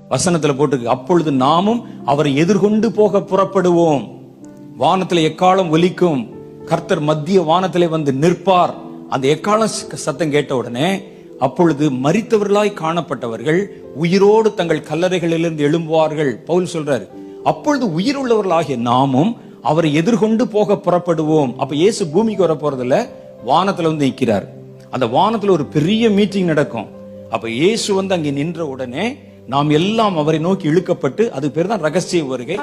வசனத்துல போட்டு, அப்பொழுது நாமும் அவரை எதிர்கொண்டு போக புறப்படுவோம். வானத்துல எக்காலம் ஒலிக்கும், கர்த்தர் மத்திய வானத்திலே வந்து நிற்பார். அந்த எக்காலம் சத்தம் கேட்ட உடனே அப்பொழுது மரித்தவர்களாய் காணப்பட்டவர்கள் உயிரோடு தங்கள் கல்லறைகளிலிருந்து எழும்புவார்கள். பவுல் சொல்றாரு, அப்பொழுது உயிர் உள்ளவர்களாகிய நாமும் அவரை எதிர்கொண்டு போக புறப்படுவோம். அப்ப இயேசு பூமிக்கு வர போறதுல வானத்துல வந்து நிற்கிறார். அந்த வானத்துல ஒரு பெரிய மீட்டிங் நடக்கும். அப்ப இயேசு வந்து அங்கே நின்ற உடனே நாம் எல்லாம் அவரை நோக்கி இழுக்கப்பட்டு, அது பேர் தான் ரகசிய வருகை.